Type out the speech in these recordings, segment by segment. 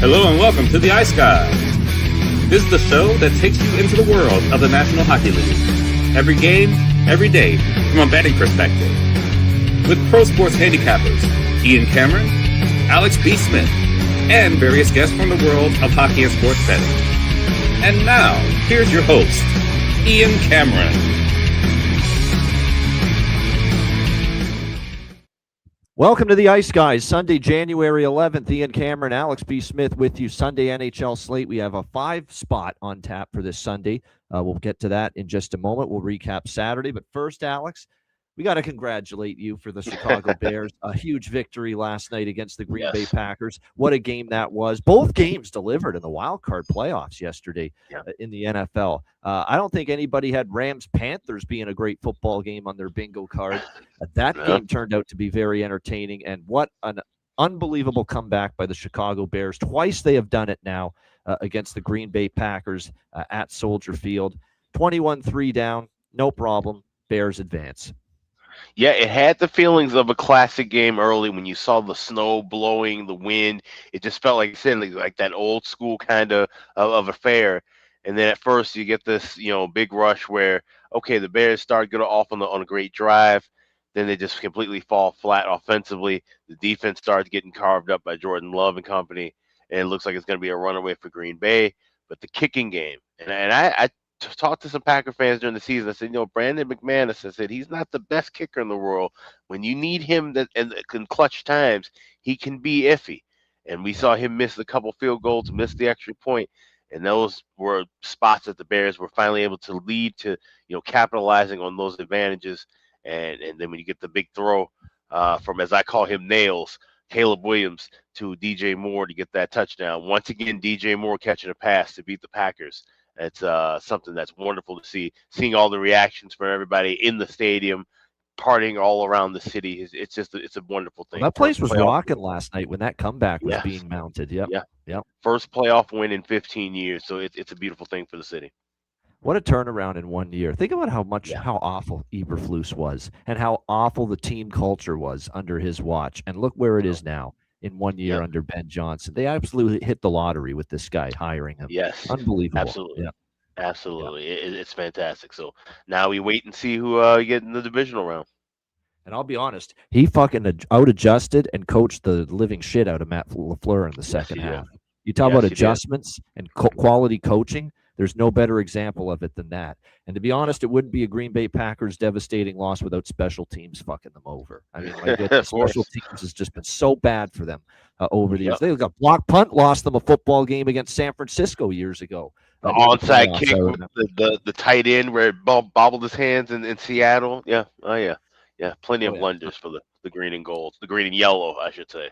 Hello and welcome to the Ice Guys. This is the show that takes you into the world of the National Hockey League. Every game, every day, from a betting perspective. With pro sports handicappers, Ian Cameron, Alex B. Smith, and various guests from the world of hockey and sports betting. And now, here's your host, Ian Cameron. Welcome to the Ice Guys, Sunday, January 11th. Ian Cameron, Alex B. Smith with you. Sunday NHL slate. We have a 5-spot on tap for this Sunday. We'll get to that in just a moment. We'll recap Saturday. But first, Alex, we got to congratulate you for the Chicago Bears. A huge victory last night against the Green Bay Packers. What a game that was. Both games delivered in the wild card playoffs yesterday in the NFL. I don't think anybody had Rams-Panthers being a great football game on their bingo card. That game turned out to be very entertaining, and what an unbelievable comeback by the Chicago Bears. Twice they have done it now against the Green Bay Packers at Soldier Field. 21-3 down, no problem. Bears advance. Yeah, it had the feelings of a classic game early when you saw the snow blowing, the wind. It just felt like like that old school kind of affair. And then at first you get this, big rush where, okay, the Bears start getting off on a great drive. Then they just completely fall flat offensively. The defense starts getting carved up by Jordan Love and company. And it looks like it's going to be a runaway for Green Bay. But the kicking game, and I talked to some Packer fans during the season. I said, Brandon McManus, I said, he's not the best kicker in the world. When you need him in clutch times, he can be iffy. And we saw him miss a couple field goals, miss the extra point. And those were spots that the Bears were finally able to lead to, capitalizing on those advantages. And then when you get the big throw from, as I call him, Nails, Caleb Williams to DJ Moore to get that touchdown. Once again, DJ Moore catching a pass to beat the Packers. It's something that's wonderful to see. Seeing all the reactions from everybody in the stadium, partying all around the city. It's a wonderful thing. Well, that place was rocking last night when that comeback was being mounted. Yep. First playoff win in 15 years. So it's a beautiful thing for the city. What a turnaround in 1 year. Think about how awful Eberflus was and how awful the team culture was under his watch. And look where it is now in 1 year under Ben Johnson. They absolutely hit the lottery with this guy, hiring him. Yes. Unbelievable. Absolutely. Yeah. Absolutely. Yeah. It's fantastic. So now we wait and see who get in the divisional round. And I'll be honest, he fucking out-adjusted and coached the living shit out of Matt LaFleur in the second half. You talk about adjustments and quality coaching. There's no better example of it than that. And to be honest, it wouldn't be a Green Bay Packers devastating loss without special teams fucking them over. I mean, special teams has just been so bad for them over the years. They got block punt, lost them a football game against San Francisco years ago. The onside kick, the tight end where it bobbled his hands in Seattle. Yeah. Oh, yeah. Yeah, plenty of blunders for the green and gold. The green and yellow, I should say.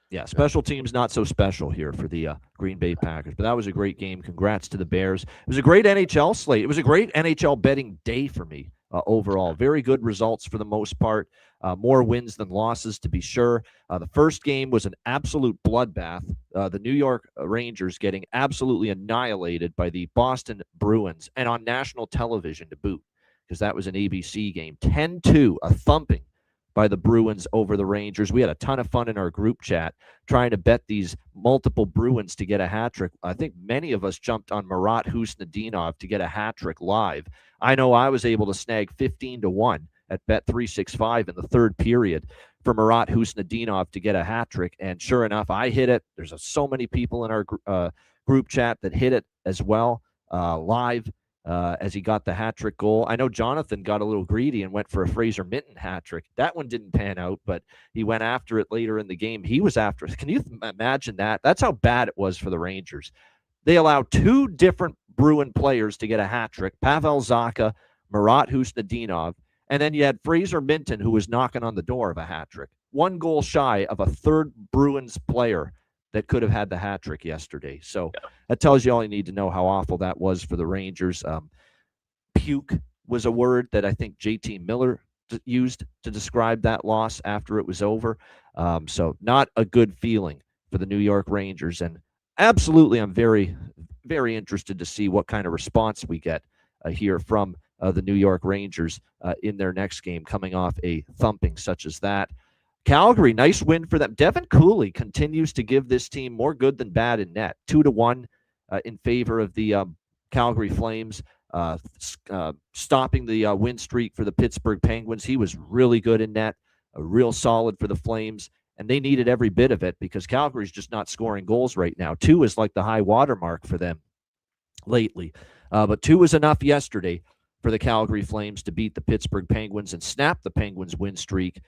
Yeah, special teams not so special here for the Green Bay Packers. But that was a great game. Congrats to the Bears. It was a great NHL slate. It was a great NHL betting day for me overall. Very good results for the most part. More wins than losses, to be sure. The first game was an absolute bloodbath. The New York Rangers getting absolutely annihilated by the Boston Bruins, and on national television to boot, because that was an ABC game. 10-2, a thumping by the Bruins over the Rangers. We had a ton of fun in our group chat trying to bet these multiple Bruins to get a hat trick. I think many of us jumped on Marat Husnudinov to get a hat trick live. I know I was able to snag 15-1 at Bet365 in the third period for Marat Husnudinov to get a hat trick, and sure enough, I hit it. There's so many people in our group chat that hit it as well live. As he got the hat trick goal. I know Jonathan got a little greedy and went for a Fraser Minton hat trick. That one didn't pan out, but he went after it later in the game. He was after it. Can you imagine that? That's how bad it was for the Rangers. They allowed two different Bruin players to get a hat trick, Pavel Zacha, Marat Husnudinov, and then you had Fraser Minton, who was knocking on the door of a hat trick. One goal shy of a third Bruins player that could have had the hat trick yesterday. So that tells you all you need to know how awful that was for the Rangers. Puke was a word that I think JT Miller used to describe that loss after it was over. So not a good feeling for the New York Rangers. And absolutely, I'm very, very interested to see what kind of response we get here from the New York Rangers in their next game, coming off a thumping such as that. Calgary, nice win for them. Devin Cooley continues to give this team more good than bad in net. 2-1 in favor of the Calgary Flames, stopping the win streak for the Pittsburgh Penguins. He was really good in net, real solid for the Flames, and they needed every bit of it because Calgary's just not scoring goals right now. 2 is like the high water mark for them lately. But 2 was enough yesterday for the Calgary Flames to beat the Pittsburgh Penguins and snap the Penguins' win streak.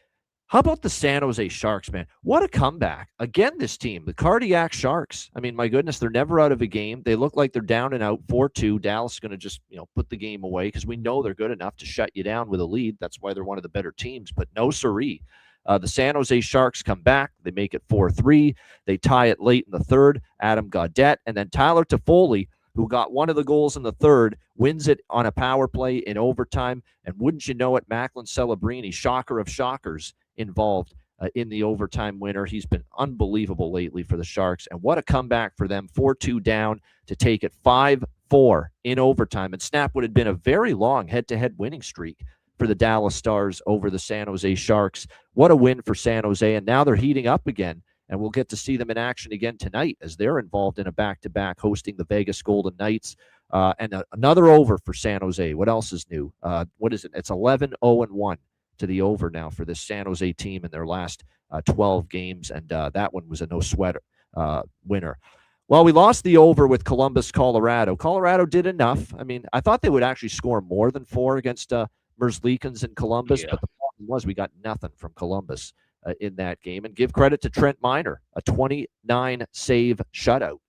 How about the San Jose Sharks, man? What a comeback. Again, this team, the Cardiac Sharks. I mean, my goodness, they're never out of a game. They look like they're down and out 4-2. Dallas is going to just, put the game away because we know they're good enough to shut you down with a lead. That's why they're one of the better teams. But no siree. The San Jose Sharks come back. They make it 4-3. They tie it late in the third. Adam Gaudette. And then Tyler Toffoli, who got one of the goals in the third, wins it on a power play in overtime. And wouldn't you know it, Macklin Celebrini, shocker of shockers, involved in the overtime winner. He's been unbelievable lately for the Sharks. And what a comeback for them, 4-2 down to take it 5-4 in overtime. And snap what had been a very long head-to-head winning streak for the Dallas Stars over the San Jose Sharks. What a win for San Jose. And now they're heating up again. And we'll get to see them in action again tonight as they're involved in a back-to-back hosting the Vegas Golden Knights. And another over for San Jose. What else is new? What is it? It's 11-0-1 to the over now for this San Jose team in their last 12 games. And that one was a no-sweat winner. Well, we lost the over with Columbus, Colorado. Colorado did enough. I mean, I thought they would actually score more than 4 against Merzlikins in Columbus, but the problem was we got nothing from Columbus in that game. And give credit to Trent Miner, a 29-save shutout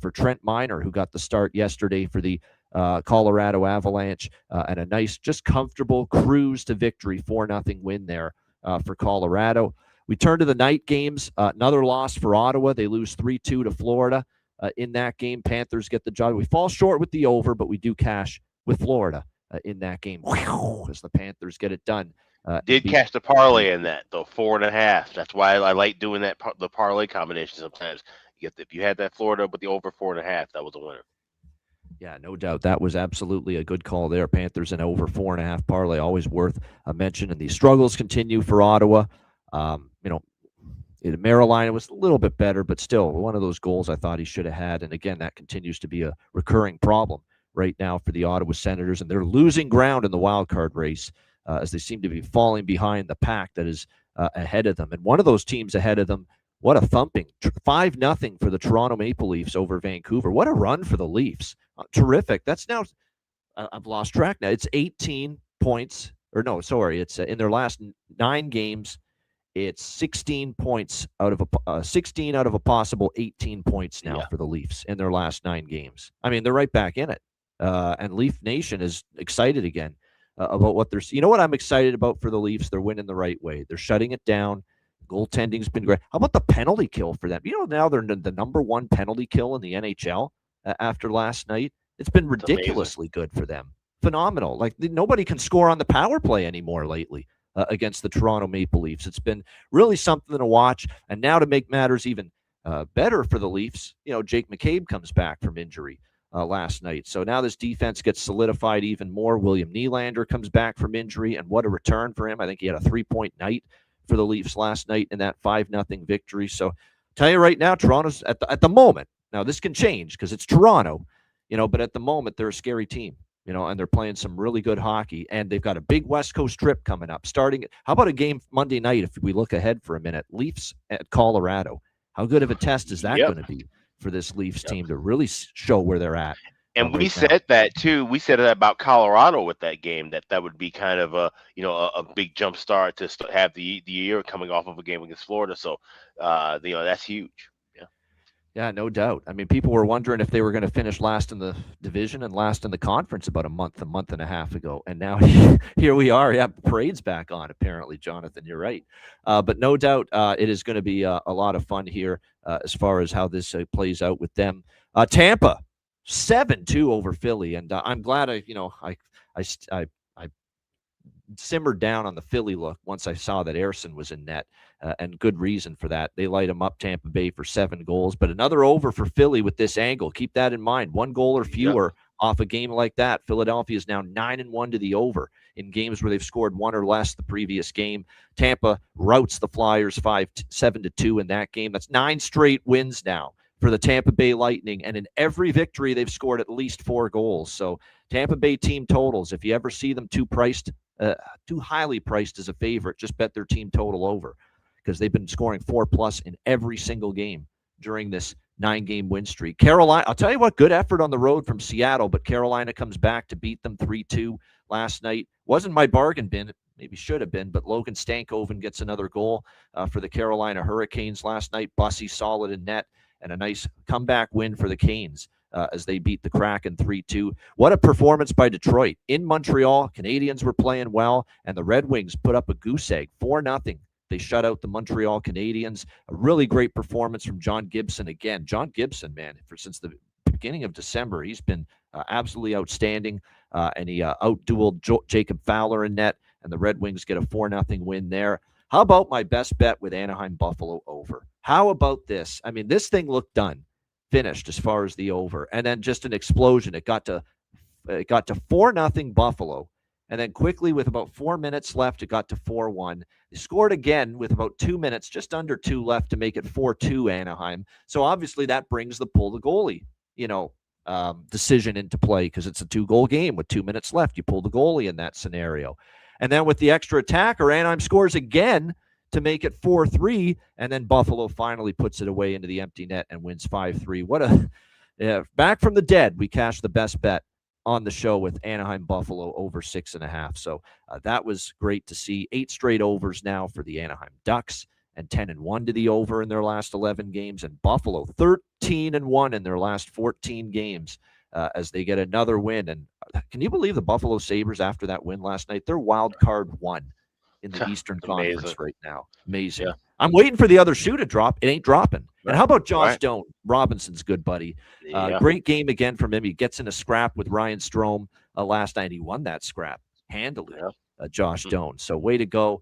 for Trent Miner, who got the start yesterday for the Colorado Avalanche, and a nice, just comfortable cruise to victory, 4-0 win there for Colorado. We turn to the night games. Another loss for Ottawa. They lose 3-2 to Florida in that game. Panthers get the job. We fall short with the over, but we do cash with Florida in that game as the Panthers get it done. Did catch the parlay in that, though, 4.5. That's why I like doing that, the parlay combination sometimes. If you had that Florida with the over 4.5, that was a winner. Yeah, no doubt. That was absolutely a good call there. Panthers and over 4.5 parlay, always worth a mention. And these struggles continue for Ottawa. In Maryland, it was a little bit better, but still one of those goals I thought he should have had. And again, that continues to be a recurring problem right now for the Ottawa Senators. And they're losing ground in the wild card race as they seem to be falling behind the pack that is ahead of them. And one of those teams ahead of them, what a thumping. 5-0 for the Toronto Maple Leafs over Vancouver. What a run for the Leafs. Terrific. That's now, I've lost track now. It's 18 points. Or no, sorry. It's in their last 9 games. It's 16 points out of a 16 out of a possible 18 points now for the Leafs in their last 9 games. I mean, they're right back in it. And Leaf Nation is excited again about what they're. You know what I'm excited about for the Leafs? They're winning the right way. They're shutting it down. Goaltending's been great. How about the penalty kill for them? Now they're the number 1 penalty kill in the NHL after last night. It's been ridiculously good for them. Phenomenal. Like nobody can score on the power play anymore lately against the Toronto Maple Leafs. It's been really something to watch. And now to make matters even better for the Leafs, Jake McCabe comes back from injury last night. So now this defense gets solidified even more. William Nylander comes back from injury, and what a return for him. I think he had a 3-point night for the Leafs last night in that 5-0 victory. So tell you right now, Toronto's at the moment. Now this can change because it's Toronto, but at the moment they're a scary team, and they're playing some really good hockey, and they've got a big West Coast trip coming up. How about a game Monday night if we look ahead for a minute? Leafs at Colorado. How good of a test is that going to be for this Leafs team to really show where they're at? And we said that too. We said that about Colorado with that game, that would be kind of a big jump start to have the year coming off of a game against Florida. So that's huge. Yeah, no doubt. I mean, people were wondering if they were going to finish last in the division and last in the conference about a month and a half ago. And now here we are. Yeah, parade's back on, apparently, Jonathan. You're right. But no doubt it is going to be a lot of fun here as far as how this plays out with them. Tampa, 7-2 over Philly. And I'm glad I simmered down on the Philly look once I saw that Ersson was in net, and good reason for that. They light him up, Tampa Bay, for 7 goals. But another over for Philly with this angle. Keep that in mind. 1 goal or fewer off a game like that. Philadelphia is now 9-1 to the over in games where they've scored 1 or less the previous game. Tampa routs the Flyers 7-2 in that game. That's 9 straight wins now for the Tampa Bay Lightning, and in every victory they've scored at least 4 goals. So Tampa Bay team totals, if you ever see them too highly priced as a favorite, just bet their team total over, because they've been scoring 4+ in every single game during this 9-game win streak. Carolina, I'll tell you what, good effort on the road from Seattle, but Carolina comes back to beat them 3-2 last night. Wasn't my bargain bin. It maybe should have been, but Logan Stankoven gets another goal for the Carolina Hurricanes last night. Bussy solid in net, and a nice comeback win for the Canes as they beat the Kraken 3-2. What a performance by Detroit. In Montreal, Canadians were playing well, and the Red Wings put up a goose egg, 4-0. They shut out the Montreal Canadiens. A really great performance from John Gibson again. John Gibson, man, since the beginning of December, he's been absolutely outstanding, and he out-dueled Jacob Fowler in net, and the Red Wings get a 4-0 win there. How about my best bet with Anaheim Buffalo over? How about this? I mean, this thing looked done, finished as far as the over, and then just an explosion. It got to 4-0 Buffalo, and then quickly with about 4 minutes left, it got to 4-1. They scored again with about 2 minutes, just under 2 left, to make it 4-2 Anaheim. So obviously that brings the pull the goalie, decision into play, because it's a 2-goal game with 2 minutes left. You pull the goalie in that scenario. And then with the extra attacker, Anaheim scores again to make it 4-3, and then Buffalo finally puts it away into the empty net and wins 5-3. Back from the dead, we cashed the best bet on the show with Anaheim Buffalo over 6.5. So that was great to see. 8 straight overs now for the Anaheim Ducks, and 10-1 to the over in their last 11 games, and Buffalo 13-1 in their last 14 games as they get another win. And can you believe the Buffalo Sabres, after that win last night, they're wild card 1 in the Eastern Conference right now. Amazing. Yeah. I'm waiting for the other shoe to drop. It ain't dropping. And how about Josh Doan, Robinson's good buddy? Great game again from him. He gets in a scrap with Ryan Strome last night. He won that scrap handily, Josh Doan. So way to go.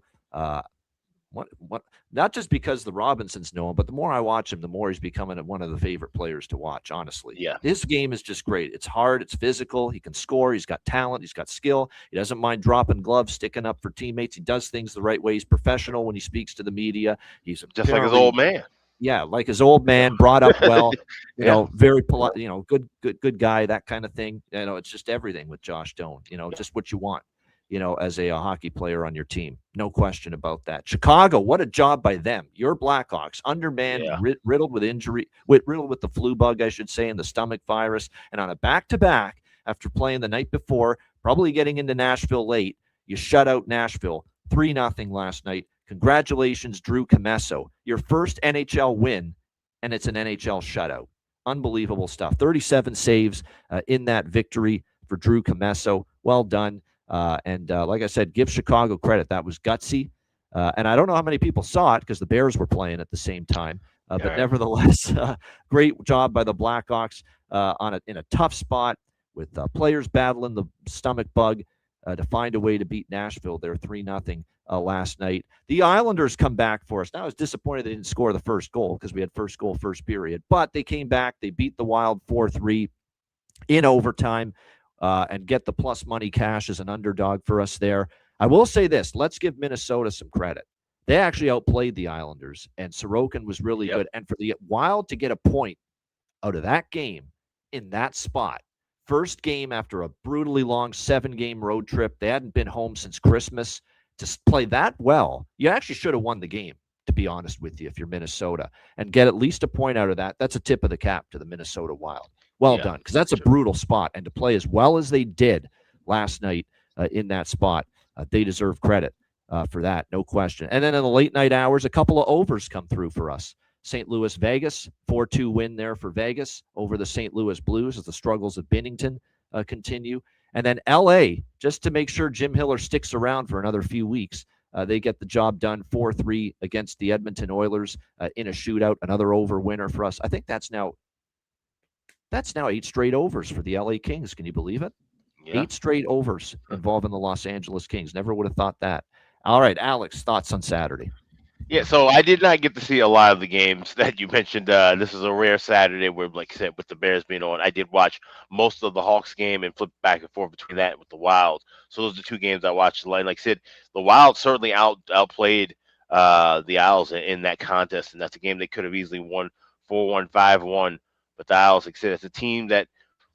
What? Not just because the Robinsons know him, but the more I watch him, the more he's becoming one of the favorite players to watch, honestly. Yeah. His game is just great. It's hard. It's physical. He can score. He's got talent. He's got skill. He doesn't mind dropping gloves, sticking up for teammates. He does things the right way. He's professional when he speaks to the media. He's just like his old man. Yeah, like his old man, brought up well, very polite, good guy, that kind of thing. It's just everything with Josh Doan, just what you want, as a hockey player on your team. No question about that. Chicago, what a job by them. Your Blackhawks, undermanned, riddled with injury, riddled with the flu bug, I should say, and the stomach virus. And on a back-to-back, after playing the night before, probably getting into Nashville late, you shut out Nashville 3-0 last night. Congratulations, Drew Commesso. Your first NHL win, and it's an NHL shutout. Unbelievable stuff. 37 saves in that victory for Drew Commesso. Well done. And like I said, give Chicago credit. That was gutsy. And I don't know how many people saw it because the Bears were playing at the same time. But nevertheless, great job by the Blackhawks in a tough spot with players battling the stomach bug to find a way to beat Nashville. They're 3-0 last night. The Islanders come back for us. Now, I was disappointed they didn't score the first goal because we had first goal, first period. But they came back. They beat the Wild 4-3 in overtime. And get the plus money cash as an underdog for us there. I will say this. Let's give Minnesota some credit. They actually outplayed the Islanders, and Sorokin was really good. And for the Wild to get a point out of that game in that spot, first game after a brutally long 7-game road trip, they hadn't been home since Christmas, to play that well, you actually should have won the game, to be honest with you, if you're Minnesota, and get at least a point out of that. That's a tip of the cap to the Minnesota Wild. Well done, because that's a brutal spot. And to play as well as they did last night in that spot, they deserve credit for that, no question. And then in the late night hours, a couple of overs come through for us. St. Louis, Vegas, 4-2 win there for Vegas over the St. Louis Blues as the struggles of Binnington continue. And then L.A., just to make sure Jim Hiller sticks around for another few weeks, they get the job done 4-3 against the Edmonton Oilers in a shootout, another over winner for us. I think that's now 8 straight overs for the LA Kings. Can you believe it? Yeah. 8 straight overs involving the Los Angeles Kings. Never would have thought that. All right, Alex, thoughts on Saturday? Yeah, so I did not get to see a lot of the games that you mentioned. This is a rare Saturday where, like I said, with the Bears being on, I did watch most of the Hawks game and flip back and forth between that and with the Wild. So those are two games I watched. Like I said, the Wild certainly outplayed the Owls in that contest, and that's a game they could have easily won 4-1, 5-1. But the Owls, like I said, it's a team that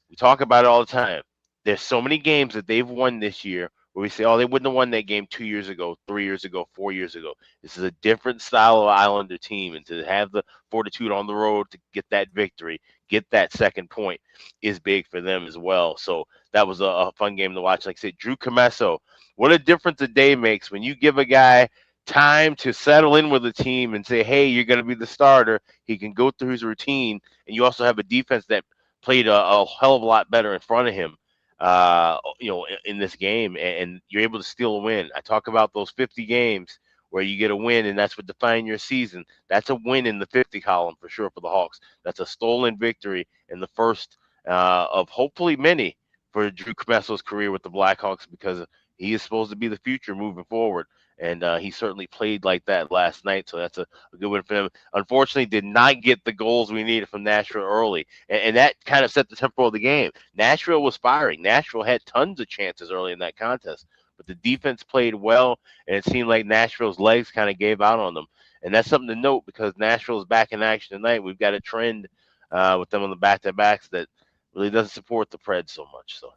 we talk about it all the time. There's so many games that they've won this year where we say, oh, they wouldn't have won that game 2 years ago, 3 years ago, 4 years ago. This is a different style of Islander team, and to have the fortitude on the road to get that victory, get that second point, is big for them as well. So that was a fun game to watch. Like I said, Drew Comesso, what a difference a day makes when you give a guy time to settle in with the team and say, hey, you're going to be the starter. He can go through his routine, and you also have a defense that played a hell of a lot better in front of him, in this game, and you're able to steal a win. I talk about those 50 games where you get a win, and that's what defines your season. That's a win in the 50 column for sure for the Hawks. That's a stolen victory in the first of hopefully many for Drew Comesso's career with the Blackhawks, because he is supposed to be the future moving forward. And he certainly played like that last night, so that's a good win for him. Unfortunately, did not get the goals we needed from Nashville early, and that kind of set the tempo of the game. Nashville was firing. Nashville had tons of chances early in that contest, but the defense played well, and it seemed like Nashville's legs kind of gave out on them. And that's something to note, because Nashville's back in action tonight. We've got a trend with them on the back-to-backs that really doesn't support the Preds so much. So.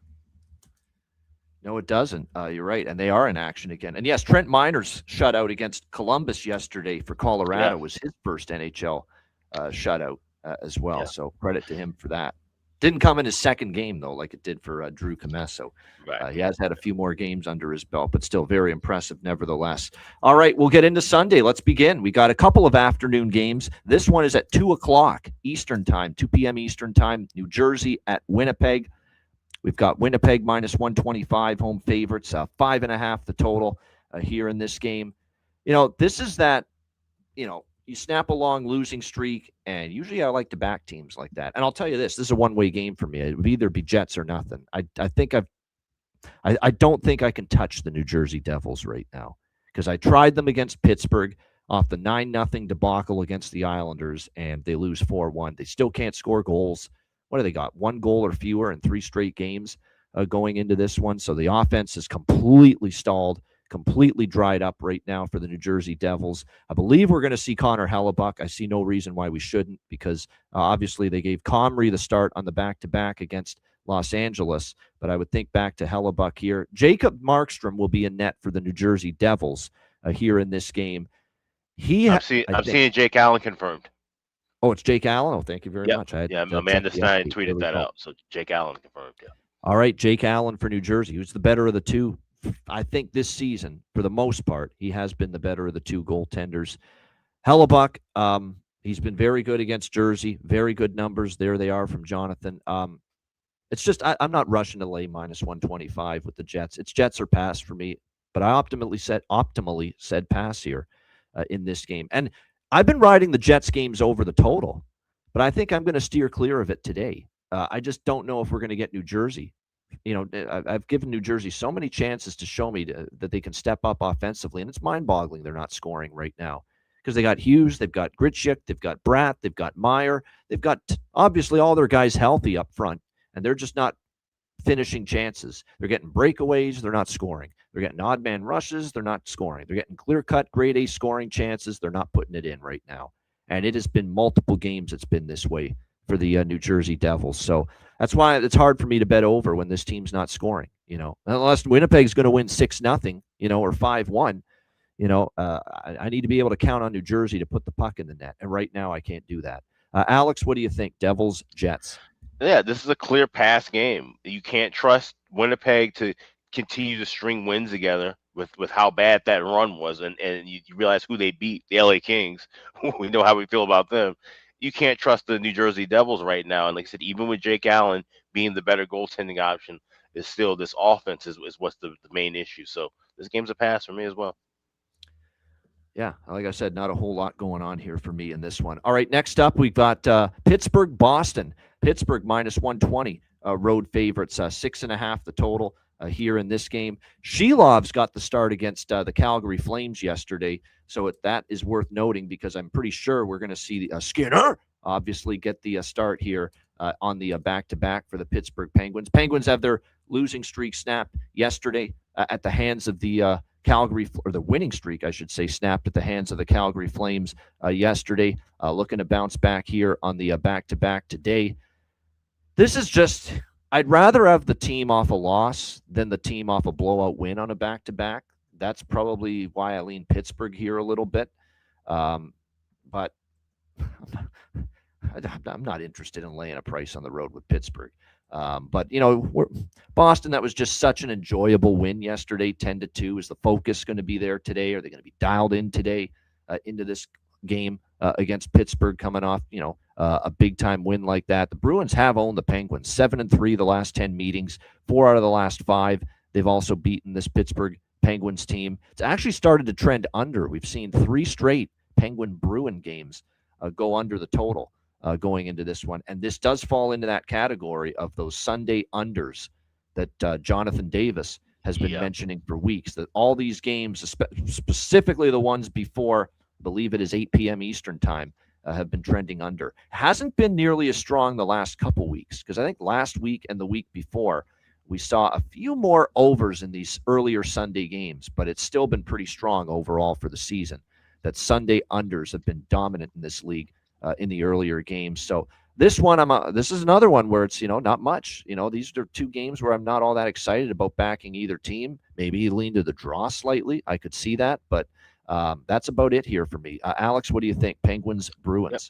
No, it doesn't. You're right. And they are in action again. And yes, Trent Miner's shutout against Columbus yesterday for Colorado was his first NHL shutout as well. Yeah. So credit to him for that. Didn't come in his second game, though, like it did for Drew Comesso. Right. He has had a few more games under his belt, but still very impressive nevertheless. All right, we'll get into Sunday. Let's begin. We got a couple of afternoon games. This one is at 2 o'clock Eastern time, 2 p.m. Eastern time, New Jersey at Winnipeg. We've got Winnipeg minus 125 home favorites, 5.5 the total here in this game. This is that, you snap a long losing streak, and usually I like to back teams like that. And I'll tell you this is a one-way game for me. It would either be Jets or nothing. I don't think I can touch the New Jersey Devils right now, because I tried them against Pittsburgh off the 9-0 debacle against the Islanders, and they lose 4-1. They still can't score goals. What do they got? 1 goal or fewer in 3 straight games going into this one. So the offense is completely stalled, completely dried up right now for the New Jersey Devils. I believe we're going to see Connor Hellebuck. I see no reason why we shouldn't, because obviously they gave Comrie the start on the back-to-back against Los Angeles, but I would think back to Hellebuck here. Jacob Markstrom will be in net for the New Jersey Devils here in this game. I'm seeing Jake Allen confirmed. Oh, it's Jake Allen. Oh, thank you very much. Amanda Stein tweeted that out. So Jake Allen confirmed. Yeah. All right, Jake Allen for New Jersey. Who's the better of the two? I think this season, for the most part, he has been the better of the two goaltenders. Hellebuck, he's been very good against Jersey. Very good numbers. There they are from Jonathan. It's just I'm not rushing to lay minus 125 with the Jets. It's Jets or pass for me, but I optimally said pass here in this game. And I've been riding the Jets games over the total, but I think I'm going to steer clear of it today. I just don't know if we're going to get New Jersey. I've given New Jersey so many chances to show me that they can step up offensively, and it's mind-boggling they're not scoring right now, because they got Hughes, they've got Gritschik, they've got Bratt, they've got Meyer, they've got obviously all their guys healthy up front, and they're just not finishing chances. They're getting breakaways, they're not scoring. They're getting odd man rushes, they're not scoring. They're getting clear-cut grade A scoring chances, they're not putting it in right now. And it has been multiple games it's been this way for the New Jersey Devils. So that's why it's hard for me to bet over when this team's not scoring, unless Winnipeg's going to win 6-0, or 5-1. I need to be able to count on New Jersey to put the puck in the net. And right now I can't do that. Alex, what do you think? Devils, Jets? Yeah, this is a clear pass game. You can't trust Winnipeg to continue to string wins together with how bad that run was. And you realize who they beat, the LA Kings. We know how we feel about them. You can't trust the New Jersey Devils right now. And like I said, even with Jake Allen being the better goaltending option, is still this offense is what's the main issue. So this game's a pass for me as well. Yeah, like I said, not a whole lot going on here for me in this one. All right, next up, we've got Pittsburgh, Boston. Pittsburgh minus 120 road favorites, 6.5 the total. here in this game. Shilov's got the start against the Calgary Flames yesterday, so that is worth noting because I'm pretty sure we're going to see Skinner obviously get the start here on the back-to-back for the Pittsburgh Penguins. Penguins have their losing streak snapped yesterday at the hands of the Calgary, or the winning streak, I should say, snapped at the hands of the Calgary Flames yesterday. Looking to bounce back here on the back-to-back today. This is just, I'd rather have the team off a loss than the team off a blowout win on a back-to-back. That's probably why I lean Pittsburgh here a little bit. But I'm not interested in laying a price on the road with Pittsburgh. But, Boston, that was just such an enjoyable win yesterday, 10-2. Is the focus going to be there today? Are they going to be dialed in today into this game against Pittsburgh coming off, a big-time win like that? The Bruins have owned the Penguins, 7-3 the last 10 meetings, 4 out of the last 5. They've also beaten this Pittsburgh Penguins team. It's actually started to trend under. We've seen 3 straight Penguin-Bruin games go under the total. Going into this one. And this does fall into that category of those Sunday unders that Jonathan Davis has been mentioning for weeks, that all these games, specifically the ones before, I believe it is 8 p.m. Eastern time, have been trending under. Hasn't been nearly as strong the last couple weeks, because I think last week and the week before, we saw a few more overs in these earlier Sunday games, but it's still been pretty strong overall for the season. That Sunday unders have been dominant in this league in the earlier games. So this one, this is another one where it's, not much. These are 2 games where I'm not all that excited about backing either team. Maybe lean to the draw slightly. I could see that, but that's about it here for me. Alex, what do you think? Penguins, Bruins. Yep.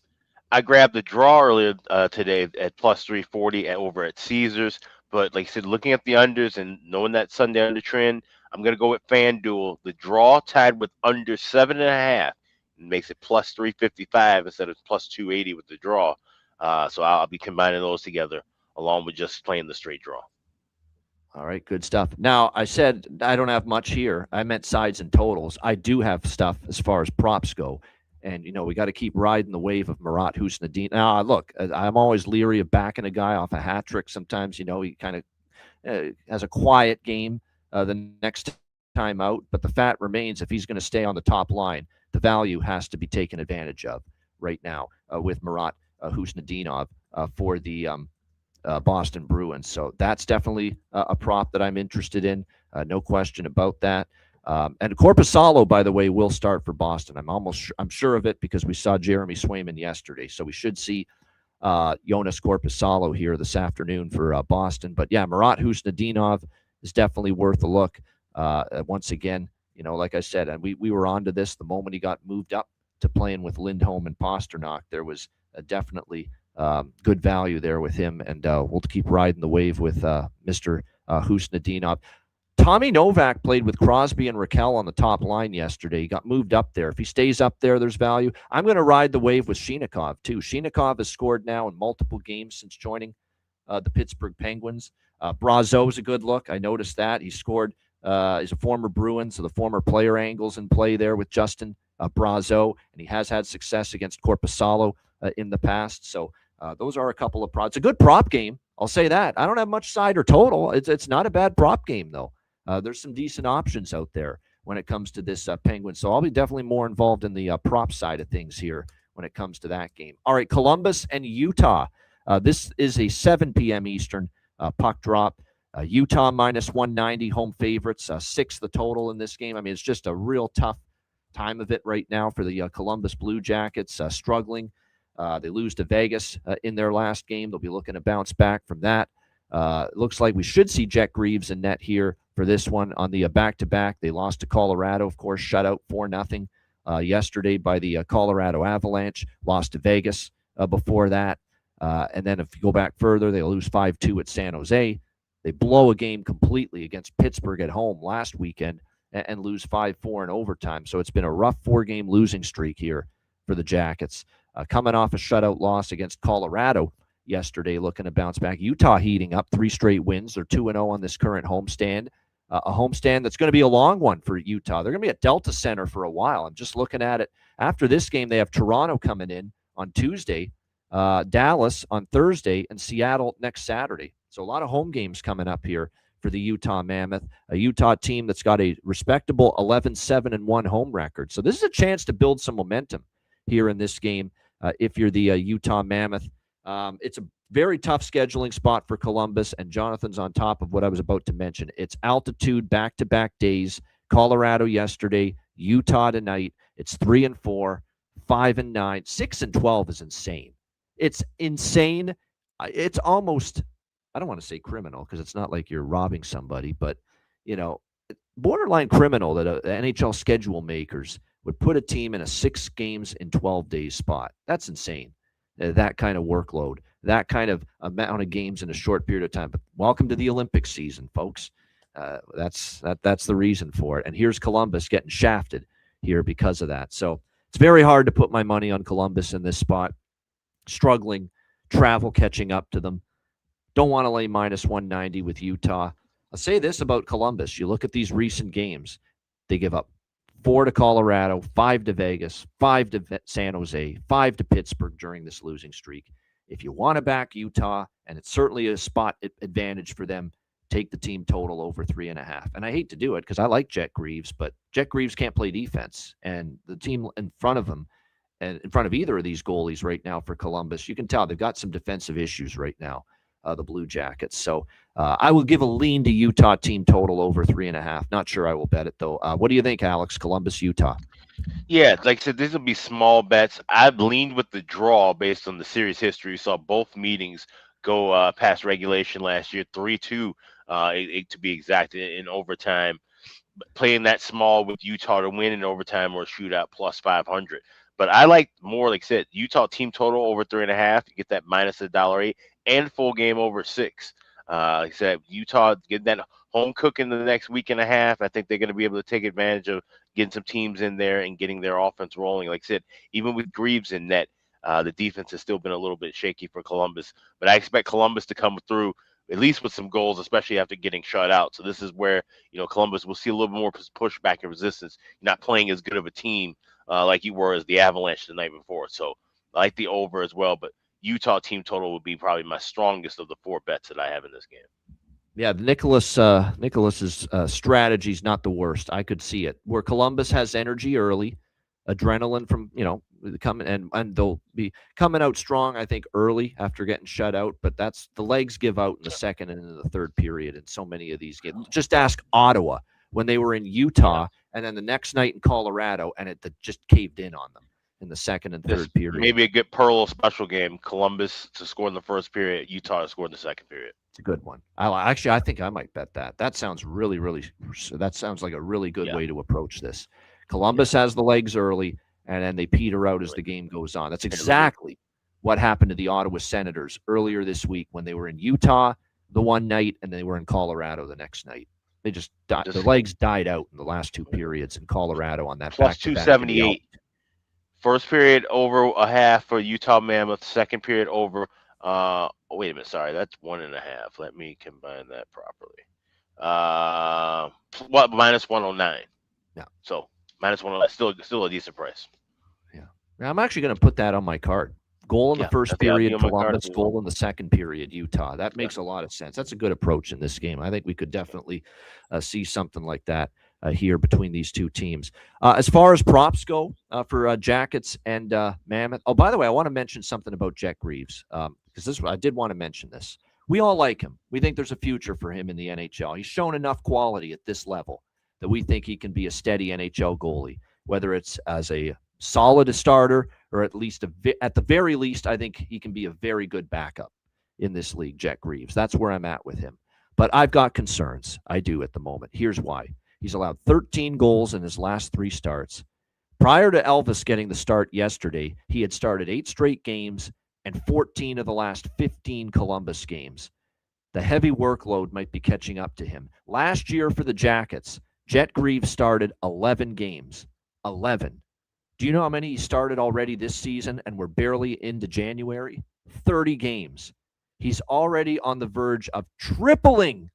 I grabbed the draw earlier today at plus 340 over at Caesars. But like I said, looking at the unders and knowing that Sunday under trend, I'm going to go with FanDuel. The draw tied with under 7.5. Makes it plus 355 instead of plus 280 with the draw. So I'll be combining those together along with just playing the straight draw. All right, good stuff. Now, I said I don't have much here. I meant sides and totals. I do have stuff as far as props go. And, we got to keep riding the wave of Murat Husnadin. Now, look, I'm always leery of backing a guy off a hat trick. Sometimes, he kind of has a quiet game the next time out. But the fact remains, if he's going to stay on the top line, the value has to be taken advantage of right now with Murat Husnadinov for the Boston Bruins. So that's definitely a prop that I'm interested in. No question about that. And Korpisalo, by the way, will start for Boston. I'm sure of it because we saw Jeremy Swayman yesterday. So we should see Jonas Korpisalo here this afternoon for Boston. But yeah, Murat Husnadinov is definitely worth a look. Once again, like I said, and we were onto this the moment he got moved up to playing with Lindholm and Pasternak. There was definitely good value there with him, and we'll keep riding the wave with Mr. Husnadinov. Tommy Novak played with Crosby and Raquel on the top line yesterday. He got moved up there. If he stays up there, there's value. I'm going to ride the wave with Shinikov, too. Shinikov has scored now in multiple games since joining the Pittsburgh Penguins. Brazeau's a good look. I noticed that. He scored. He's a former Bruin, so the former player angles in play there with Justin Brazeau, and he has had success against Korpisalo in the past. So those are a couple of props. It's a good prop game. I'll say that. I don't have much side or total. It's not a bad prop game, though. There's some decent options out there when it comes to this Penguin. So I'll be definitely more involved in the prop side of things here when it comes to that game. All right, Columbus and Utah. This is a 7 p.m. Eastern puck drop. Utah minus 190, home favorites, 6 the total in this game. I mean, it's just a real tough time of it right now for the Columbus Blue Jackets, struggling. They lose to Vegas in their last game. They'll be looking to bounce back from that. It looks like we should see Jet Greaves in net here for this one on the back-to-back. They lost to Colorado, of course, shut out 4-0 yesterday by the Colorado Avalanche, lost to Vegas before that. And then if you go back further, they lose 5-2 at San Jose. They blow a game completely against Pittsburgh at home last weekend and lose 5-4 in overtime. So it's been a rough 4-game losing streak here for the Jackets. Coming off a shutout loss against Colorado yesterday, looking to bounce back. Utah heating up, 3 straight wins. They're 2-0 on this current homestand. A homestand that's going to be a long one for Utah. They're going to be at Delta Center for a while. I'm just looking at it. After this game, they have Toronto coming in on Tuesday, Dallas on Thursday, and Seattle next Saturday. So a lot of home games coming up here for the Utah Mammoth, a Utah team that's got a respectable 11-7-1 home record. So this is a chance to build some momentum here in this game if you're the Utah Mammoth. It's a very tough scheduling spot for Columbus, and Jonathan's on top of what I was about to mention. It's altitude back-to-back days. Colorado yesterday, Utah tonight. It's 3-4, 5-9, 6-12 is insane. It's insane. It's almost, I don't want to say criminal because it's not like you're robbing somebody, but, borderline criminal that NHL schedule makers would put a team in a 6 games in 12 days spot. That's insane. That kind of workload, that kind of amount of games in a short period of time. But welcome to the Olympic season, folks. That's the reason for it. And here's Columbus getting shafted here because of that. So it's very hard to put my money on Columbus in this spot. Struggling, travel catching up to them. Don't want to lay minus 190 with Utah. I'll say this about Columbus. You look at these recent games. They give up 4 to Colorado, 5 to Vegas, 5 to San Jose, 5 to Pittsburgh during this losing streak. If you want to back Utah, and it's certainly a spot advantage for them, take the team total over 3.5. And I hate to do it because I like Jet Greaves, but Jet Greaves can't play defense. And the team in front of him, and in front of either of these goalies right now for Columbus, you can tell they've got some defensive issues right now, the Blue Jackets. So I will give a lean to Utah team total over 3.5. Not sure I will bet it, though. What do you think, Alex? Columbus, Utah. Yeah, like I said, these will be small bets. I've leaned with the draw based on the series history. We saw both meetings go past regulation last year, 3-2 to be exact, in overtime. Playing that small with Utah to win in overtime or shootout plus 500. But I like more, like I said, Utah team total over 3.5. You get that minus $1.08 and full game over 6. Like I said, Utah getting that home cook in the next week and a half. I think they're going to be able to take advantage of getting some teams in there and getting their offense rolling. Like I said, even with Greaves in net, the defense has still been a little bit shaky for Columbus. But I expect Columbus to come through at least with some goals, especially after getting shut out. So this is where, Columbus will see a little bit more pushback and resistance. You're not playing as good of a team like you were as the Avalanche the night before. So I like the over as well, but Utah team total would be probably my strongest of the 4 bets that I have in this game. Yeah, Nicholas's strategy is not the worst. I could see it. Where Columbus has energy early, adrenaline from, coming, and they'll be coming out strong, I think, early after getting shut out. But that's the legs give out in the second and in the third period in so many of these games. Just ask Ottawa when they were in Utah, and then the next night in Colorado, and it just caved in on them in the second and third period. Maybe a good Pearl special game. Columbus to score in the first period, Utah to score in the second period. It's a good one. I think I might bet that. That sounds that sounds like a really good way to approach this. Columbus has the legs early, and then they peter out as the game goes on. That's exactly what happened to the Ottawa Senators earlier this week when they were in Utah the one night and they were in Colorado the next night. They just died. The legs died out in the last 2 periods in Colorado on that plus 278. First period over a half for Utah Mammoth. Second period over. Wait a minute. Sorry, that's 1.5. Let me combine that properly. Minus 109. Yeah. So minus 109. Still a decent price. Yeah. Now, I'm actually going to put that on my card. Goal in the first period, Columbus. Goal in the second period, Utah. That makes a lot of sense. That's a good approach in this game. I think we could definitely see something like that here between these two teams. As far as props go for Jackets and Mammoth. Oh, by the way, I want to mention something about Jet Greaves because I did want to mention this. We all like him. We think there's a future for him in the NHL. He's shown enough quality at this level that we think he can be a steady NHL goalie, whether it's as a solid starter or at the very least, I think he can be a very good backup in this league, Jet Greaves. That's where I'm at with him. But I've got concerns. I do at the moment. Here's why. He's allowed 13 goals in his last 3 starts. Prior to Elvis getting the start yesterday, he had started 8 straight games and 14 of the last 15 Columbus games. The heavy workload might be catching up to him. Last year for the Jackets, Jet Greaves started 11 games. 11. Do you know how many he started already this season and we're barely into January? 30 games. He's already on the verge of tripling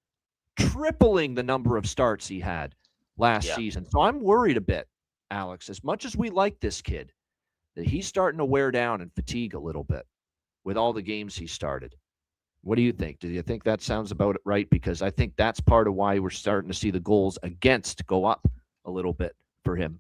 the number of starts he had last season. So I'm worried a bit, Alex, as much as we like this kid, that he's starting to wear down and fatigue a little bit with all the games he started. What do you think? Do you think that sounds about right? Because I think that's part of why we're starting to see the goals against go up a little bit for him.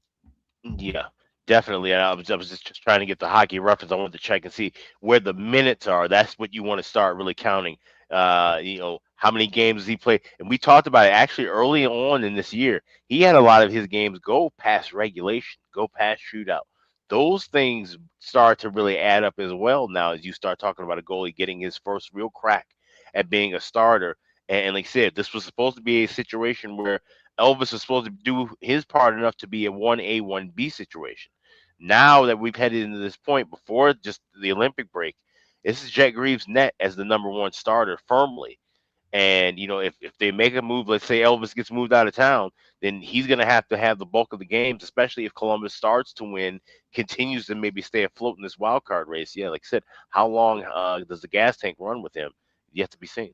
Yeah, definitely. And I was just trying to get the hockey reference. I wanted to check and see where the minutes are. That's what you want to start really counting. How many games he played. And we talked about it actually early on in this year. He had a lot of his games go past regulation, go past shootout. Those things start to really add up as well now as you start talking about a goalie getting his first real crack at being a starter. And like I said, this was supposed to be a situation where Elvis is supposed to do his part enough to be a 1A, 1B situation. Now that we've headed into this point before just the Olympic break, this is Jet Greaves' net as the number one starter firmly. And, if they make a move, let's say Elvis gets moved out of town, then he's going to have the bulk of the games, especially if Columbus starts to win, continues to maybe stay afloat in this wild card race. Yeah, like I said, how long does the gas tank run with him? Yet to be seen.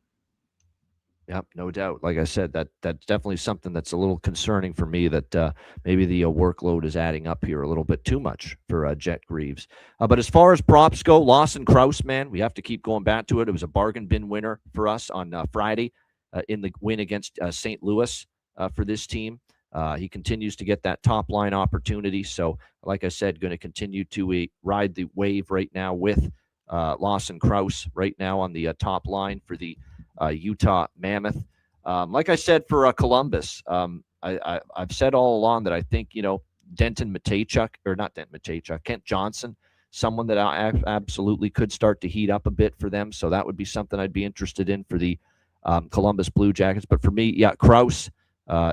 Yep, no doubt. Like I said, that's definitely something that's a little concerning for me that maybe the workload is adding up here a little bit too much for Jet Greaves. But as far as props go, Lawson Krause, man, we have to keep going back to it. It was a bargain bin winner for us on Friday in the win against St. Louis for this team. He continues to get that top line opportunity. So, like I said, going to continue to ride the wave right now with Lawson Krause right now on the top line for the Utah Mammoth. Like I said for Columbus, I've said all along that I think, Denton Mateychuk, or not Denton Mateychuk, Kent Johnson, someone that I absolutely could start to heat up a bit for them. So that would be something I'd be interested in for the Columbus Blue Jackets. But for me, yeah, Krause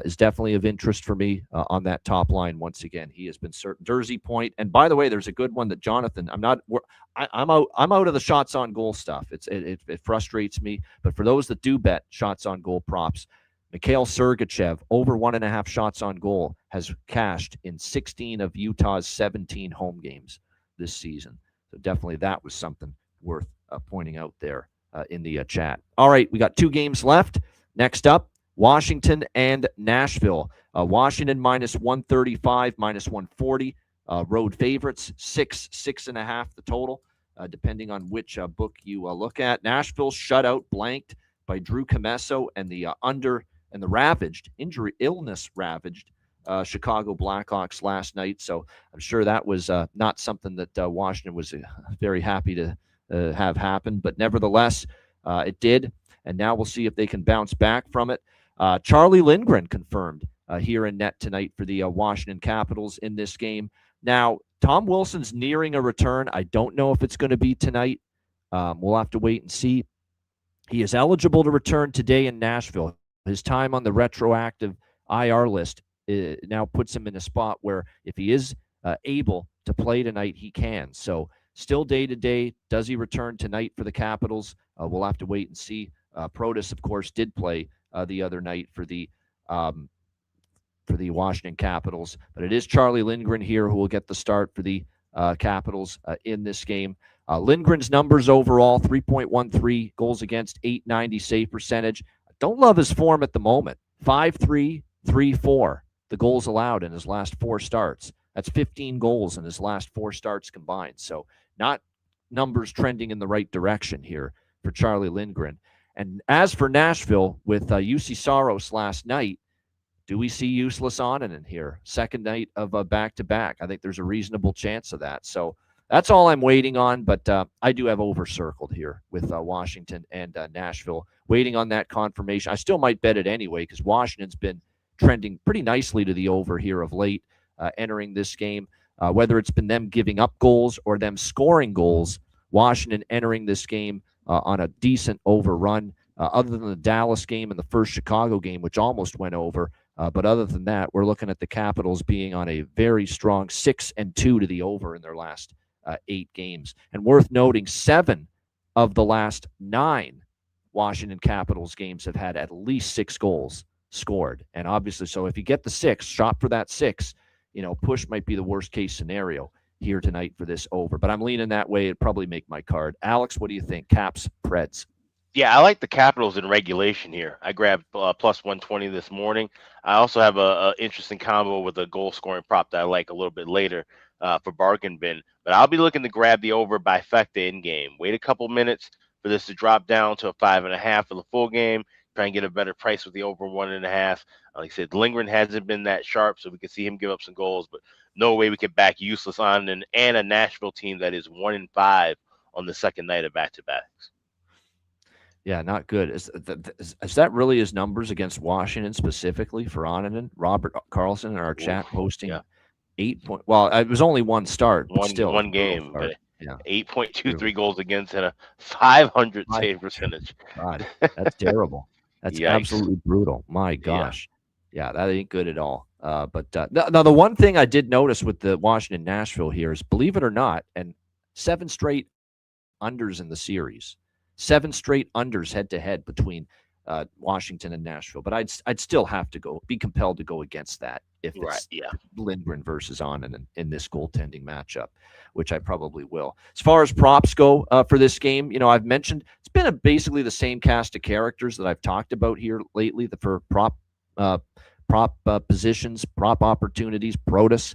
is definitely of interest for me on that top line. Once again, he has been certain. Jersey Point, and by the way, there's a good one that Jonathan. I'm out of the shots on goal stuff. It frustrates me. But for those that do bet shots on goal props, Mikhail Sergachev over 1.5 shots on goal has cashed in 16 of Utah's 17 home games this season. So definitely that was something worth pointing out there in the chat. All right, we got 2 games left. Next up, Washington and Nashville. Washington minus 135, minus 140. Road favorites, 6.5 the total, depending on which book you look at. Nashville shutout blanked by Drew Comesso and the illness ravaged Chicago Blackhawks last night. So I'm sure that was not something that Washington was very happy to have happen. But nevertheless, it did. And now we'll see if they can bounce back from it. Charlie Lindgren confirmed here in net tonight for the Washington Capitals in this game. Now, Tom Wilson's nearing a return. I don't know if it's going to be tonight. We'll have to wait and see. He is eligible to return today in Nashville. His time on the retroactive IR list now puts him in a spot where if he is able to play tonight, he can. So still day to day. Does he return tonight for the Capitals? We'll have to wait and see. Protas, of course, did play the other night for the Washington Capitals, but it is Charlie Lindgren here who will get the start for the Capitals in this game. Lindgren's numbers overall: 3.13 goals against, 890 save percentage. Don't love his form at the moment. 5-3, 3-4. The goals allowed in his last 4 starts. That's 15 goals in his last 4 starts combined. So not numbers trending in the right direction here for Charlie Lindgren. And as for Nashville, with UC Saros last night, do we see Useless Onanen here? Second night of a back-to-back. I think there's a reasonable chance of that. So that's all I'm waiting on, but I do have over circled here with Washington and Nashville, waiting on that confirmation. I still might bet it anyway because Washington's been trending pretty nicely to the over here of late, entering this game. Whether it's been them giving up goals or them scoring goals, Washington entering this game on a decent overrun, other than the Dallas game and the first Chicago game, which almost went over. But other than that, we're looking at the Capitals being on a very strong 6-2 to the over in their last 8 games. And worth noting, 7 of the last 9 Washington Capitals games have had at least 6 goals scored. And obviously, so if you get the 6, shot for that 6, push might be the worst case scenario here tonight for this over. But I'm leaning that way. It'd probably make my card. Alex, what do you think? Caps, Preds? Yeah, I like the Capitals in regulation here. I grabbed plus 120 this morning. I also have a interesting combo with a goal scoring prop that I like a little bit later for bargain bin. But I'll be looking to grab the over by Fecta in game. Wait a couple minutes for for this to drop down to a 5.5 for the full game. Try and get a better price with the over 1.5. Like I said, Lindgren hasn't been that sharp, so we can see him give up some goals, but no way we can back useless on and a Nashville team that is 1-5 on the second night of back-to-backs. Yeah, not good. Is that really his numbers against Washington specifically for Onanen? Robert Carlson in our chat posting 8 point. Well, it was only one start, but still one game, but yeah, 8.23 goals against and a 500 save percentage. God, that's terrible. That's absolutely brutal. My gosh. Yeah, that ain't good at all. But now the one thing I did notice with the Washington Nashville here is, believe it or not, and 7 straight unders in the series. 7 straight unders head-to-head between Washington and Nashville. But I'd still have to be compelled to go against that if it's Lindgren versus Onanen in this goaltending matchup, which I probably will. As far as props go for this game, I've mentioned it's been basically the same cast of characters that I've talked about here lately for prop positions, prop opportunities, Protas,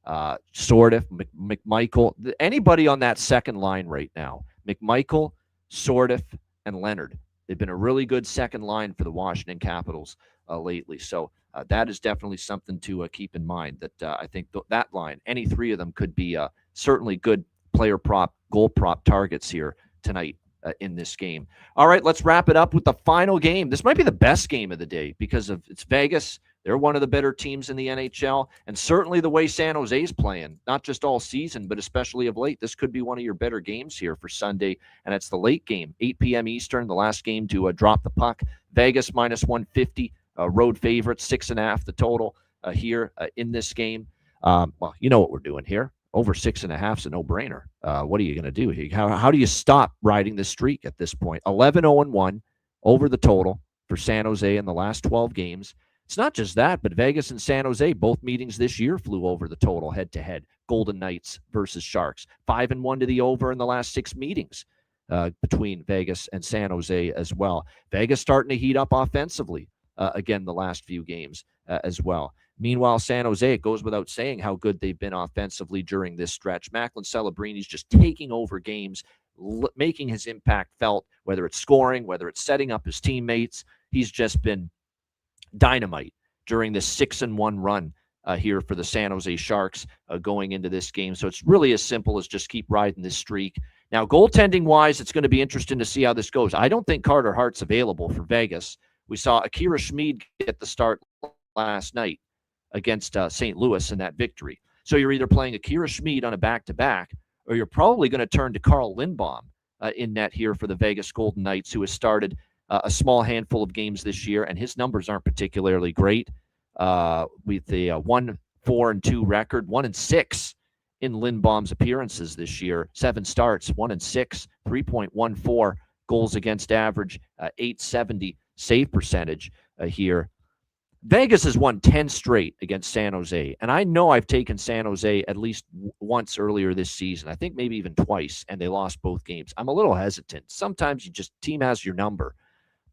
Sordiff, McMichael, anybody on that second line right now, McMichael, Sordiff, and Leonard. They've been a really good second line for the Washington Capitals lately. So that is definitely something to keep in mind, that I think that line, any 3 of them could be certainly good player prop, goal prop targets here tonight in this game. All right, let's wrap it up with the final game. This might be the best game of the day because it's Vegas. They're one of the better teams in the NHL, and certainly the way San Jose's playing, not just all season, but especially of late. This could be one of your better games here for Sunday, and it's the late game, 8 p.m. Eastern, the last game to drop the puck. Vegas minus 150, road favorite, 6.5 the total here in this game. Well, you know what we're doing here. Over 6.5 is a no-brainer. What are you going to do? How do you stop riding this streak at this point? 11-0-1 over the total for San Jose in the last 12 games. It's not just that, but Vegas and San Jose, both meetings this year, flew over the total head-to-head. Golden Knights versus Sharks. 5-1 to the over in the last 6 meetings between Vegas and San Jose as well. Vegas starting to heat up offensively again the last few games as well. Meanwhile, San Jose, it goes without saying how good they've been offensively during this stretch. Macklin Celebrini's just taking over games, making his impact felt, whether it's scoring, whether it's setting up his teammates. He's just been dynamite during this 6-1 run here for the San Jose Sharks going into this game. So it's really as simple as just keep riding this streak. Now, goaltending-wise, it's going to be interesting to see how this goes. I don't think Carter Hart's available for Vegas. We saw Akira Schmid get the start last night against St. Louis in that victory. So you're either playing Akira Schmid on a back-to-back, or you're probably going to turn to Carl Lindbaum in net here for the Vegas Golden Knights, who has started a small handful of games this year, and his numbers aren't particularly great with the 1-4-2 record, 1-6 in Lindbaum's appearances this year, 7 starts, 1-6, 3.14 goals against average, 870 save percentage here. Vegas has won 10 straight against San Jose, and I know I've taken San Jose at least once earlier this season. I think maybe even twice, and they lost both games. I'm a little hesitant. Sometimes team has your number.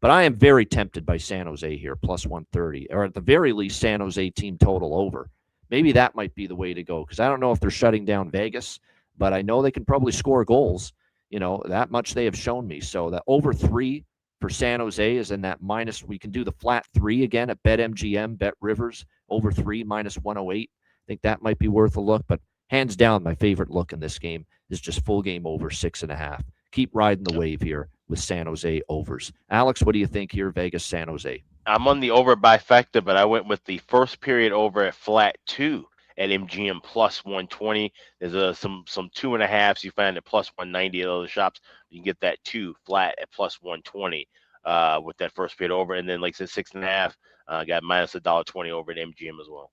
But I am very tempted by San Jose here, plus 130, or at the very least, San Jose team total over. Maybe that might be the way to go, because I don't know if they're shutting down Vegas, but I know they can probably score goals. That much they have shown me. So the over 3 for San Jose is in that minus. We can do the flat 3 again at BetMGM, Bet Rivers, over 3, minus 108. I think that might be worth a look, but hands down, my favorite look in this game is just full game over 6.5. Keep riding the wave here with San Jose overs. Alex, what do you think here, Vegas, San Jose? I'm on the over bifecta, but I went with the first period over at flat 2 at MGM plus 120. There's some 2.5s you find at plus 190 at other shops. You can get that 2 flat at plus 120 with that first period over. And then, like I said, 6.5, got minus $1.20 over at MGM as well.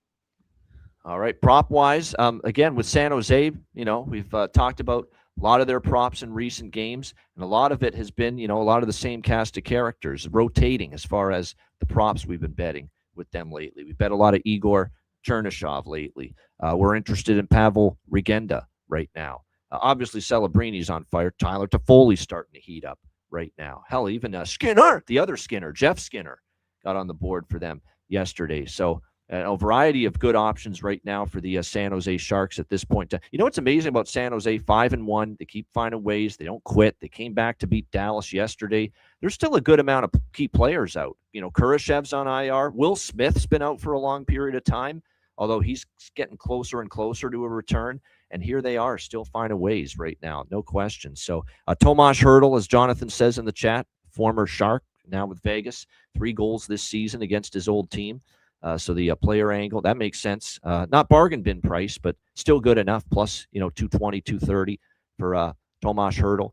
All right, prop-wise, again, with San Jose, we've talked about a lot of their props in recent games, and a lot of it has been, a lot of the same cast of characters rotating as far as the props we've been betting with them lately. We bet a lot of Igor Chernyshov lately. We're interested in Pavel Regenda right now. Obviously, Celebrini's on fire. Tyler Toffoli's starting to heat up right now. Hell, even Skinner, the other Skinner, Jeff Skinner, got on the board for them yesterday. So a variety of good options right now for the San Jose Sharks at this point. You know what's amazing about San Jose? 5-1. They keep finding ways. They don't quit. They came back to beat Dallas yesterday. There's still a good amount of key players out. Kurashev's on IR. Will Smith's been out for a long period of time, although he's getting closer and closer to a return. And here they are, still finding ways right now, no question. So Tomas Hertl, as Jonathan says in the chat, former Shark, now with Vegas, 3 goals this season against his old team. So the player angle, that makes sense. Not bargain bin price, but still good enough. Plus, 220, 230 for Tomas Hertl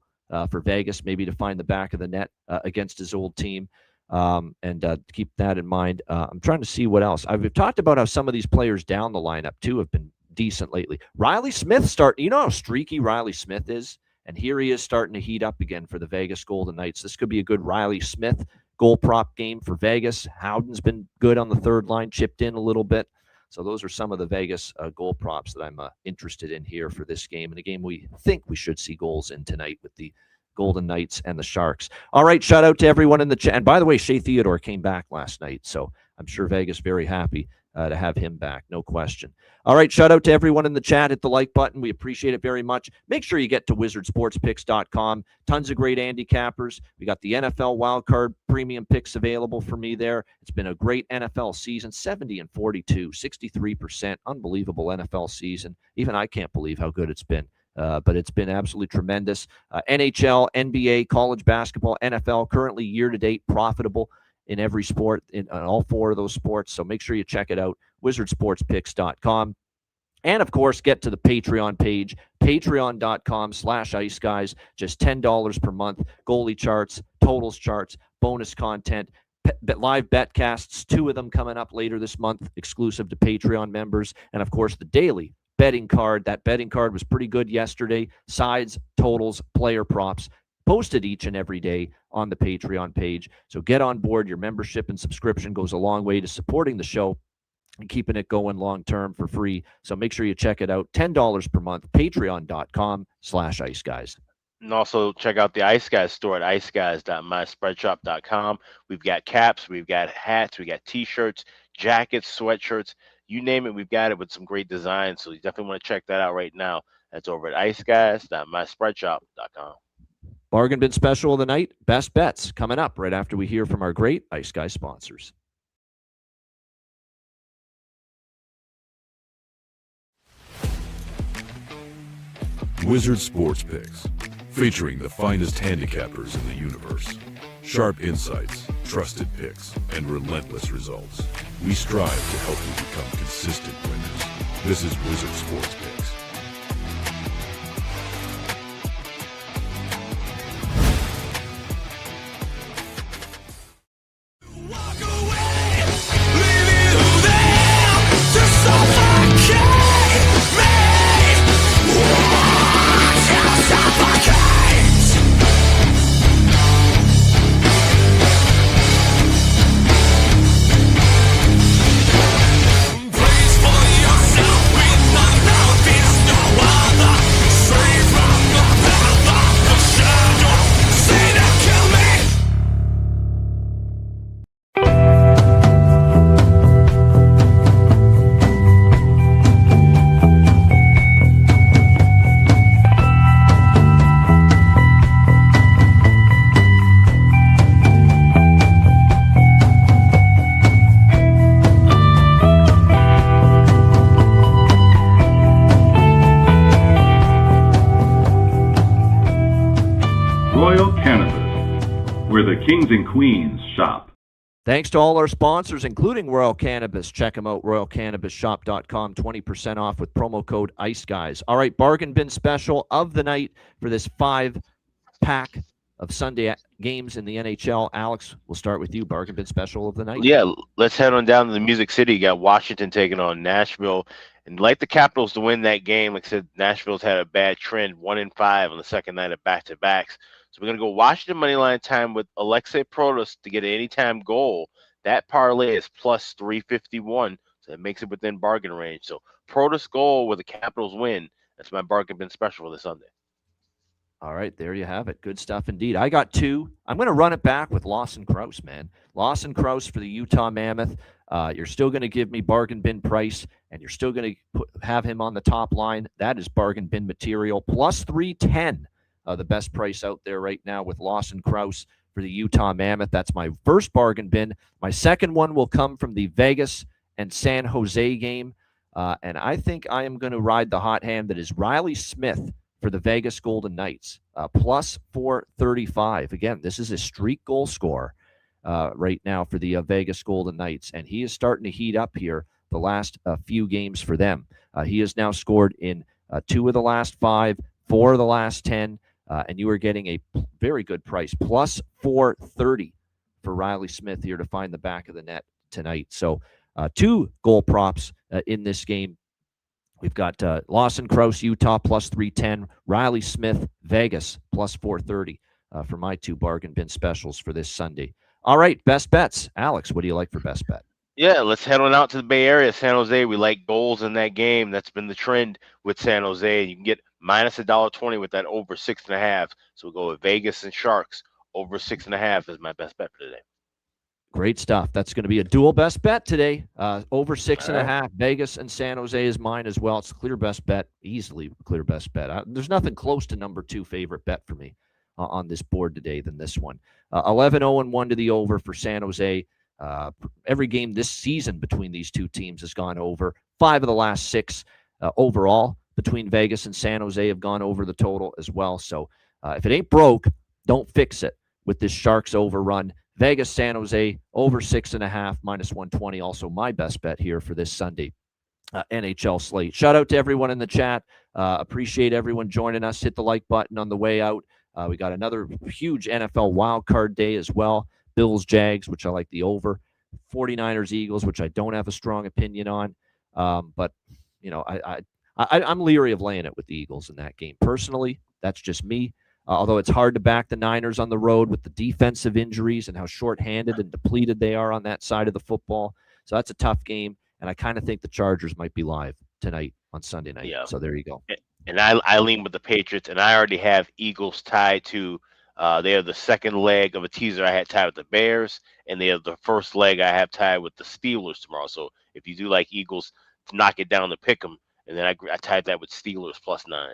for Vegas, maybe to find the back of the net against his old team. And keep that in mind. I'm trying to see what else. We've talked about how some of these players down the lineup, too, have been decent lately. Riley Smith you know how streaky Riley Smith is? And here he is starting to heat up again for the Vegas Golden Knights. This could be a good Riley Smith goal prop game for Vegas. Howden's been good on the third line, chipped in a little bit. So those are some of the Vegas goal props that I'm interested in here for this game, and a game we think we should see goals in tonight with the Golden Knights and the Sharks. All right, shout out to everyone in the chat. And by the way, Shea Theodore came back last night, so I'm sure Vegas very happy to have him back, no question. All right, shout out to everyone in the chat. Hit the like button. We appreciate it very much. Make sure you get to wizardsportspicks.com. Tons of great handicappers. We got the NFL wildcard premium picks available for me there. It's been a great NFL season, 70-42, 63%. Unbelievable NFL season. Even I can't believe how good it's been. But it's been absolutely tremendous. NHL, NBA, college basketball, NFL, currently year-to-date profitable in every sport, in all 4 of those sports. So make sure you check it out, wizardsportspicks.com. And, of course, get to the Patreon page, patreon.com/Ice Guys, just $10 per month. Goalie charts, totals charts, bonus content, live betcasts, 2 of them coming up later this month, exclusive to Patreon members. And, of course, the daily betting card. That betting card was pretty good yesterday. Sides, totals, player props, posted each and every day on the Patreon page. So get on board. Your membership and subscription goes a long way to supporting the show and keeping it going long term for free. So make sure you check it out. $10 per month, patreon.com/Ice Guys. And also check out the Ice Guys store at iceguys.myspreadshop.com. We've got caps, we've got hats, we got t-shirts, jackets, sweatshirts. You name it, we've got it with some great designs. So you definitely want to check that out right now. That's over at iceguys.myspreadshop.com. Bargain bin special of the night, best bets, coming up right after we hear from our great Ice Guys sponsors. Wizard Sports Picks, featuring the finest handicappers in the universe. Sharp insights, trusted picks, and relentless results. We strive to help you become consistent winners. This is Wizard Sports Picks. Kings and Queens shop. Thanks to all our sponsors, including Royal Cannabis. Check them out, royalcannabisshop.com, 20% off with promo code ICEGUYS. All right, bargain bin special of the night for this 5-pack of Sunday games in the NHL. Alex, we'll start with you. Bargain bin special of the night. Yeah, let's head on down to the Music City. You got Washington taking on Nashville. And like the Capitals to win that game, like I said, Nashville's had a bad trend, 1-5 on the second night of back-to-backs. So we're going to go Washington money line time with Alexei Protas to get an anytime goal. That parlay is plus 351, so it makes it within bargain range. So Protas goal with the Capitals win. That's my bargain bin special for this Sunday. All right, there you have it. Good stuff indeed. I got 2. I'm going to run it back with Lawson Krause, man. Lawson Krause for the Utah Mammoth. You're still going to give me bargain bin price, and you're still going to have him on the top line. That is bargain bin material. Plus 310, the best price out there right now with Lawson Krause for the Utah Mammoth. That's my first bargain bin. My second one will come from the Vegas and San Jose game. And I think I am going to ride the hot hand that is Riley Smith for the Vegas Golden Knights. Plus 435. Again, this is a streak goal scorer right now for the Vegas Golden Knights. And he is starting to heat up here the last few games for them. He has now scored in 2 of the last 5, 4 of the last 10. And you are getting a very good price. Plus 430 for Riley Smith here to find the back of the net tonight. So 2 goal props in this game. We've got Lawson Krause, Utah, plus 310. Riley Smith, Vegas, plus 430 for my 2 bargain bin specials for this Sunday. All right, best bets. Alex, what do you like for best bet? Yeah, let's head on out to the Bay Area, San Jose. We like goals in that game. That's been the trend with San Jose. You can get minus $1.20 with that over 6.5. So we'll go with Vegas and Sharks. Over 6.5 is my best bet for today. Great stuff. That's going to be a dual best bet today. Over 6.5. Vegas and San Jose is mine as well. It's a clear best bet, easily clear best bet. There's nothing close to number 2 favorite bet for me on this board today than this one. 11-0-1 to the over for San Jose. Every game this season between these 2 teams has gone over. 5 of the last 6 overall between Vegas and San Jose have gone over the total as well. So if it ain't broke, don't fix it with this Sharks overrun. Vegas, San Jose, over 6.5, minus 120. Also my best bet here for this Sunday NHL slate. Shout out to everyone in the chat. Appreciate everyone joining us. Hit the like button on the way out. We got another huge NFL wildcard day as well. Bills, Jags, which I like the over. 49ers, Eagles, which I don't have a strong opinion on. But, you know, I'm leery of laying it with the Eagles in that game. Personally, that's just me. Although it's hard to back the Niners on the road with the defensive injuries and how shorthanded and depleted they are on that side of the football. So that's a tough game. And I kind of think the Chargers might be live tonight on Sunday night. Yeah. So there you go. And I lean with the Patriots, and I already have Eagles tied to they are the second leg of a teaser I had tied with the Bears, and they are the first leg I have tied with the Steelers tomorrow. So if you do like Eagles, to knock it down to pick them, and then I tied that with Steelers plus 9.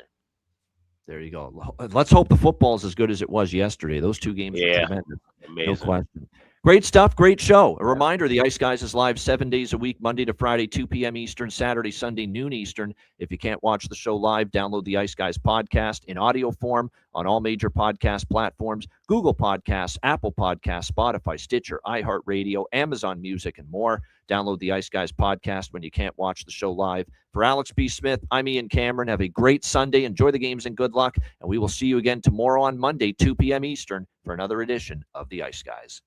There you go. Let's hope the football is as good as it was yesterday. Those 2 games were tremendous. Amazing. No question. Great stuff. Great show. A reminder, the Ice Guys is live 7 days a week, Monday to Friday, 2 p.m. Eastern, Saturday, Sunday, noon Eastern. If you can't watch the show live, download the Ice Guys podcast in audio form on all major podcast platforms, Google Podcasts, Apple Podcasts, Spotify, Stitcher, iHeartRadio, Amazon Music, and more. Download the Ice Guys podcast when you can't watch the show live. For Alex B. Smith, I'm Ian Cameron. Have a great Sunday. Enjoy the games and good luck. And we will see you again tomorrow on Monday, 2 p.m. Eastern, for another edition of the Ice Guys.